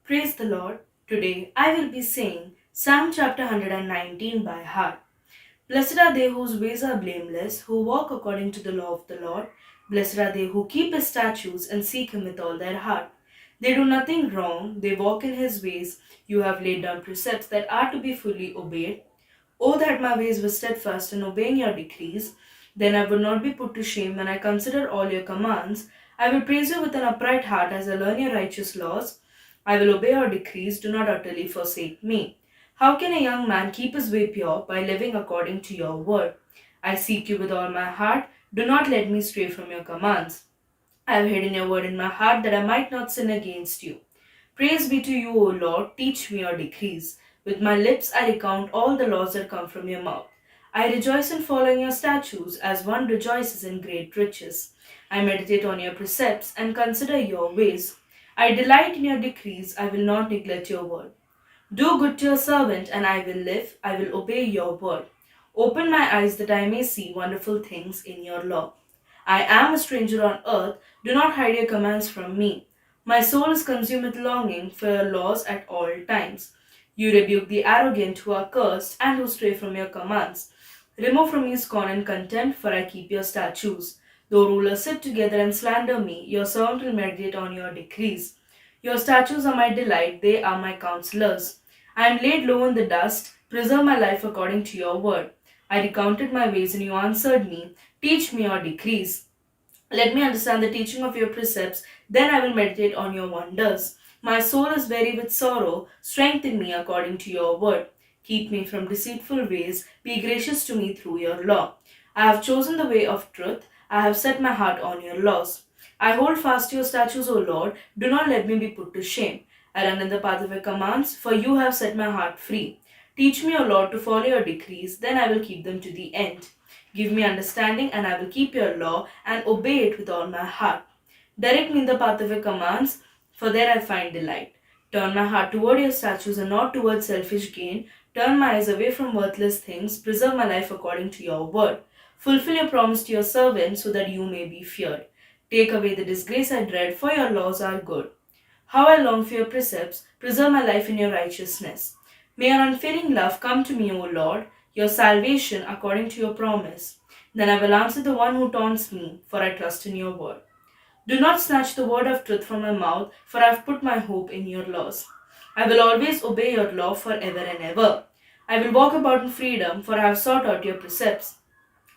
Praise the Lord. Today I will be saying Psalm chapter 119 by heart. Blessed are they whose ways are blameless, who walk according to the law of the Lord. Blessed are they who keep his statutes and seek him with all their heart. They do nothing wrong, they walk in his ways. You have laid down precepts that are to be fully obeyed. Oh, that my ways were steadfast in obeying your decrees. Then I would not be put to shame when I consider all your commands. I will praise you with an upright heart as I learn your righteous laws. I will obey your decrees, do not utterly forsake me. How can a young man keep his way pure? By living according to your word. I seek you with all my heart, do not let me stray from your commands. I have hidden your word in my heart that I might not sin against you. Praise be to you, O Lord, teach me your decrees. With my lips I recount all the laws that come from your mouth. I rejoice in following your statutes as one rejoices in great riches. I meditate on your precepts and consider your ways. I delight in your decrees, I will not neglect your word. Do good to your servant, and I will live. I will obey your word. Open my eyes that I may see wonderful things in your law. I am a stranger on earth. Do not hide your commands from me. My soul is consumed with longing for your laws at all times. You rebuke the arrogant who are cursed and who stray from your commands. Remove from me scorn and contempt, for I keep your statutes. Though rulers sit together and slander me, your servant will meditate on your decrees. Your statutes are my delight, they are my counselors. I am laid low in the dust. Preserve my life according to your word. I recounted my ways and you answered me. Teach me your decrees. Let me understand the teaching of your precepts, then I will meditate on your wonders. My soul is weary with sorrow. Strengthen me according to your word. Keep me from deceitful ways. Be gracious to me through your law. I have chosen the way of truth. I have set my heart on your laws. I hold fast to your statutes, O Lord. Do not let me be put to shame. I run in the path of your commands, for you have set my heart free. Teach me, O Lord, to follow your decrees, then I will keep them to the end. Give me understanding, and I will keep your law and obey it with all my heart. Direct me in the path of your commands, for there I find delight. Turn my heart toward your statutes and not toward selfish gain. Turn my eyes away from worthless things. Preserve my life according to your word. Fulfill your promise to your servant so that you may be feared. Take away the disgrace I dread, for your laws are good. How I long for your precepts. Preserve my life in your righteousness. May your unfailing love come to me, O Lord, your salvation according to your promise. Then I will answer the one who taunts me, for I trust in your word. Do not snatch the word of truth from my mouth, for I have put my hope in your laws. I will always obey your law forever and ever. I will walk about in freedom, for I have sought out your precepts.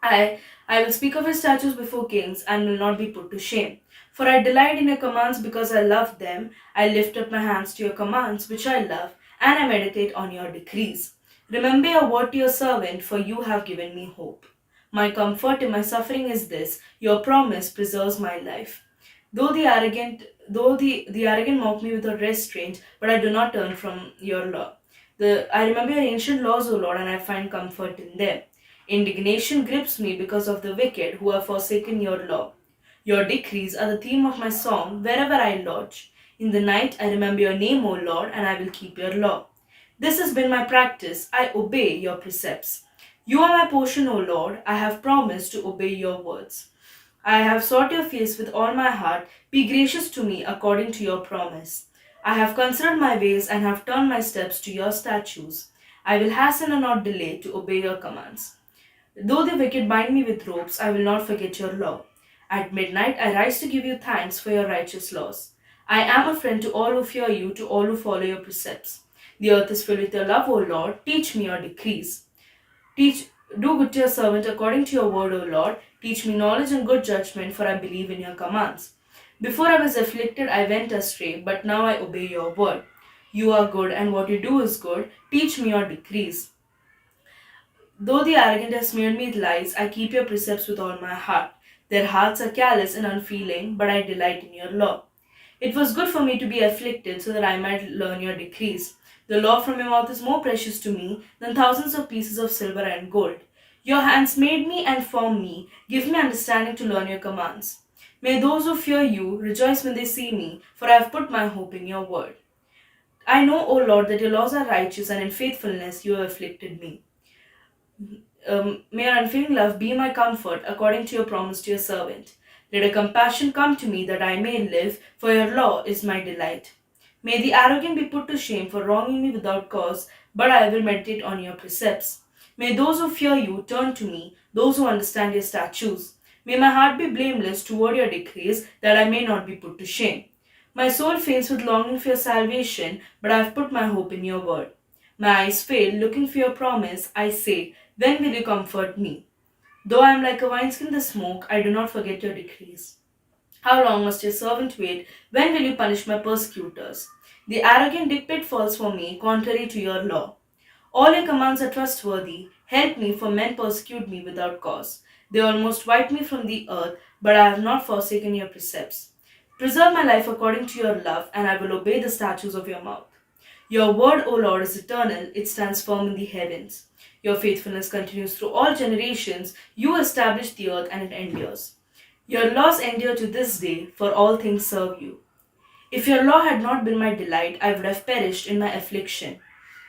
I, I will speak of your statutes before kings and will not be put to shame. For I delight in your commands because I love them. I lift up my hands to your commands, which I love, and I meditate on your decrees. Remember your word to your servant, for you have given me hope. My comfort in my suffering is this: your promise preserves my life. Though the arrogant mock me without restraint, but I do not turn from your law. I remember your ancient laws, O Lord, and I find comfort in them. Indignation grips me because of the wicked who have forsaken your law. Your decrees are the theme of my song wherever I lodge. In the night I remember your name, O Lord, and I will keep your law. This has been my practice. I obey your precepts. You are my portion, O Lord. I have promised to obey your words. I have sought your face with all my heart. Be gracious to me according to your promise. I have considered my ways and have turned my steps to your statutes. I will hasten and not delay to obey your commands. Though the wicked bind me with ropes, I will not forget your law. At midnight I rise to give you thanks for your righteous laws. I am a friend to all who fear you, to all who follow your precepts. The earth is filled with your love, O Lord. Teach me your decrees. Teach, do good to your servant according to your word, O Lord. Teach me knowledge and good judgment, for I believe in your commands. Before I was afflicted, I went astray, but now I obey your word. You are good, and what you do is good. Teach me your decrees. Though the arrogant have smeared me with lies, I keep your precepts with all my heart. Their hearts are callous and unfeeling, but I delight in your law. It was good for me to be afflicted so that I might learn your decrees. The law from your mouth is more precious to me than thousands of pieces of silver and gold. Your hands made me and formed me. Give me understanding to learn your commands. May those who fear you rejoice when they see me, for I have put my hope in your word. I know, O Lord, that your laws are righteous, and in faithfulness you have afflicted me. May your unfailing love be my comfort according to your promise to your servant. Let a compassion come to me that I may live, for your law is my delight. May the arrogant be put to shame for wronging me without cause, but I will meditate on your precepts. May those who fear you turn to me, those who understand your statutes. May my heart be blameless toward your decrees, that I may not be put to shame. My soul faints with longing for your salvation, but I have put my hope in your word. My eyes fail, looking for your promise. I say, when will you comfort me? Though I am like a wineskin in the smoke, I do not forget your decrees. How long must your servant wait? When will you punish my persecutors? The arrogant dig pitfalls for me, contrary to your law. All your commands are trustworthy. Help me, for men persecute me without cause. They almost wipe me from the earth, but I have not forsaken your precepts. Preserve my life according to your love, and I will obey the statutes of your mouth. Your word, O Lord, is eternal, it stands firm in the heavens. Your faithfulness continues through all generations. You establish the earth, and it endures. Your laws endure to this day, for all things serve you. If your law had not been my delight, I would have perished in my affliction.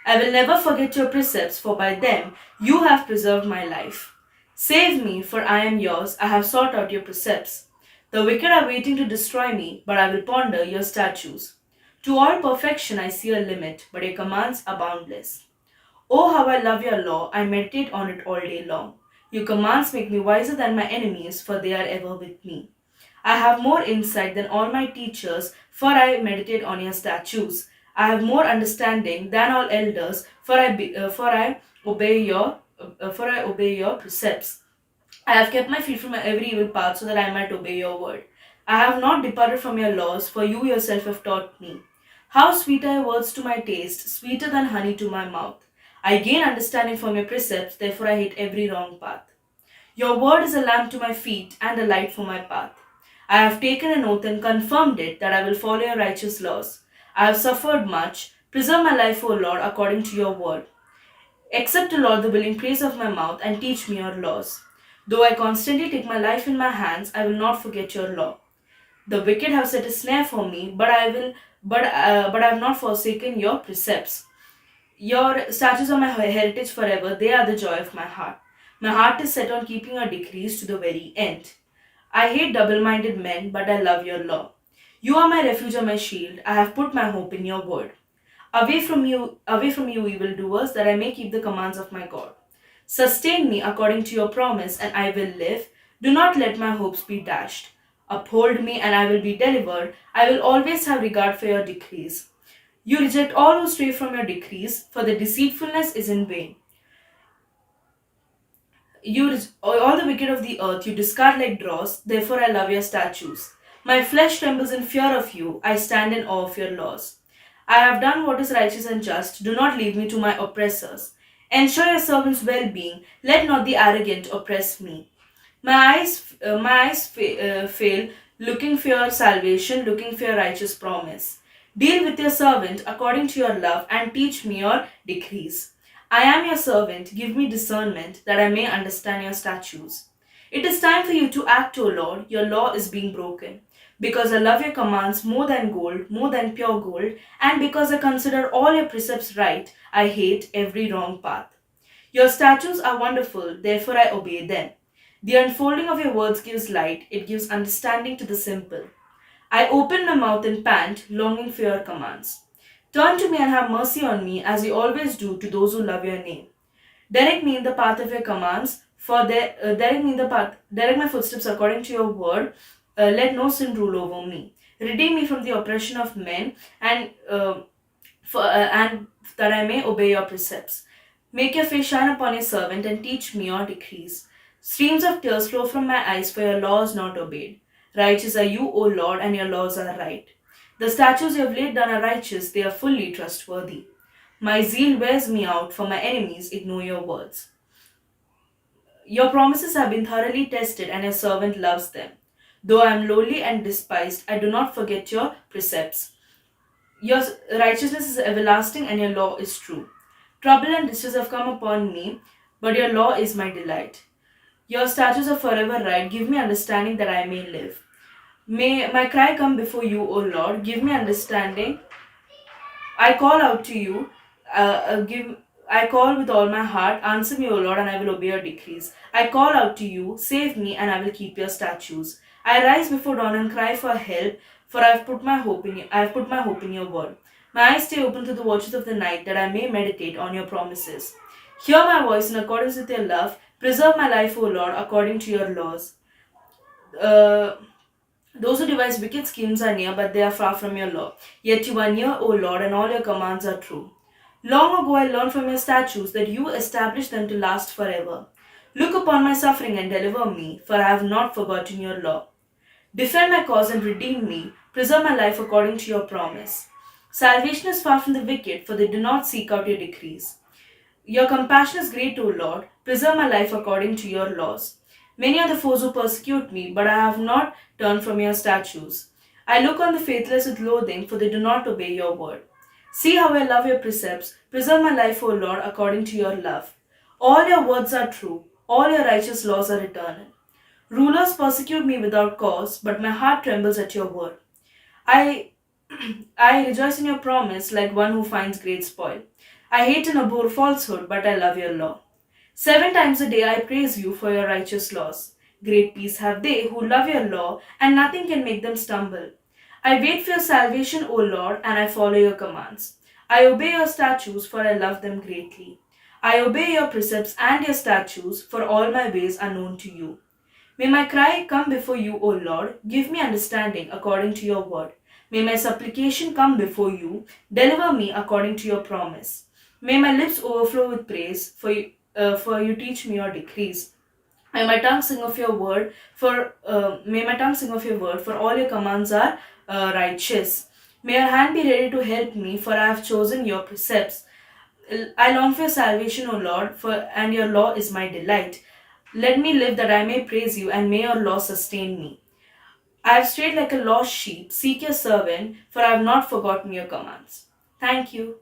I will never forget your precepts, for by them you have preserved my life. Save me, for I am yours. I have sought out your precepts. The wicked are waiting to destroy me, but I will ponder your statutes. To all perfection I see a limit, but your commands are boundless. Oh, how I love your law! I meditate on it all day long. Your commands make me wiser than my enemies, for they are ever with me. I have more insight than all my teachers, for I meditate on your statutes. I have more understanding than all elders, for I obey your precepts. I have kept my feet from every evil path, so that I might obey your word. I have not departed from your laws, for you yourself have taught me. How sweet are your words to my taste, sweeter than honey to my mouth. I gain understanding from your precepts, therefore I hate every wrong path. Your word is a lamp to my feet and a light for my path. I have taken an oath and confirmed it that I will follow your righteous laws. I have suffered much. Preserve my life, O Lord, according to your word. Accept, O Lord, the willing praise of my mouth and teach me your laws. Though I constantly take my life in my hands, I will not forget your law. The wicked have set a snare for me, but I have not forsaken your precepts. Your statutes are my heritage forever, they are the joy of my heart. My heart is set on keeping your decrees to the very end. I hate double minded men, but I love your law. You are my refuge and my shield. I have put my hope in your word. Away from you, evildoers, that I may keep the commands of my God. Sustain me according to your promise, and I will live. Do not let my hopes be dashed. Uphold me, and I will be delivered. I will always have regard for your decrees. You reject all who stray from your decrees, for the deceitfulness is in vain. All the wicked of the earth you discard like dross, therefore I love your statutes. My flesh trembles in fear of you, I stand in awe of your laws. I have done what is righteous and just, do not leave me to my oppressors. Ensure your servant's well being, let not the arrogant oppress me. My eyes fail, looking for your salvation, looking for your righteous promise. Deal with your servant according to your love and teach me your decrees. I am your servant, give me discernment that I may understand your statutes. It is time for you to act, O Lord, your law is being broken. Because I love your commands more than gold, more than pure gold, and because I consider all your precepts right, I hate every wrong path. Your statutes are wonderful, therefore I obey them. The unfolding of your words gives light, it gives understanding to the simple. I open my mouth and pant, longing for your commands. Turn to me and have mercy on me, as you always do to those who love your name. Direct me in the path of your commands, direct my footsteps according to your word. Let no sin rule over me. Redeem me from the oppression of men, and that I may obey your precepts. Make your face shine upon your servant and teach me your decrees. Streams of tears flow from my eyes, for your laws not obeyed. Righteous are you, O Lord, and your laws are right. The statutes you have laid down are righteous, they are fully trustworthy. My zeal wears me out, for my enemies ignore your words. Your promises have been thoroughly tested, and your servant loves them. Though I am lowly and despised, I do not forget your precepts. Your righteousness is everlasting, and your law is true. Trouble and distress have come upon me, but your law is my delight. Your statutes are forever right. Give me understanding that I may live. May my cry come before you, O Lord. Give me understanding. I call out to you. I call with all my heart. Answer me, O Lord, and I will obey your decrees. I call out to you. Save me, and I will keep your statutes. I rise before dawn and cry for help. for I have put my hope in your word. My eyes stay open to the watches of the night, that I may meditate on your promises. Hear my voice in accordance with your love. Preserve my life, O Lord, according to your laws. Uh, those who devise wicked schemes are near, but they are far from your law. Yet you are near, O Lord, and all your commands are true. Long ago I learned from your statutes that you established them to last forever. Look upon my suffering and deliver me, for I have not forgotten your law. Defend my cause and redeem me. Preserve my life according to your promise. Salvation is far from the wicked, for they do not seek out your decrees. Your compassion is great, O Lord. Preserve my life according to your laws. Many are the foes who persecute me, but I have not turned from your statutes. I look on the faithless with loathing, for they do not obey your word. See how I love your precepts. Preserve my life, O Lord, according to your love. All your words are true. All your righteous laws are eternal. Rulers persecute me without cause, but my heart trembles at your word. I I rejoice in your promise like one who finds great spoil. I hate and abhor falsehood, but I love your law. 7 times a day I praise you for your righteous laws. Great peace have they who love your law, and nothing can make them stumble. I wait for your salvation, O Lord, and I follow your commands. I obey your statutes, for I love them greatly. I obey your precepts and your statutes, for all my ways are known to you. May my cry come before you, O Lord. Give me understanding according to your word. May my supplication come before you. Deliver me according to your promise. May my lips overflow with praise, for you teach me your decrees. May my tongue sing of your word, for all your commands are righteous. May your hand be ready to help me, for I have chosen your precepts. I long for your salvation, O Lord, and your law is my delight. Let me live that I may praise you, and may your law sustain me. I have strayed like a lost sheep. Seek your servant, for I have not forgotten your commands. Thank you.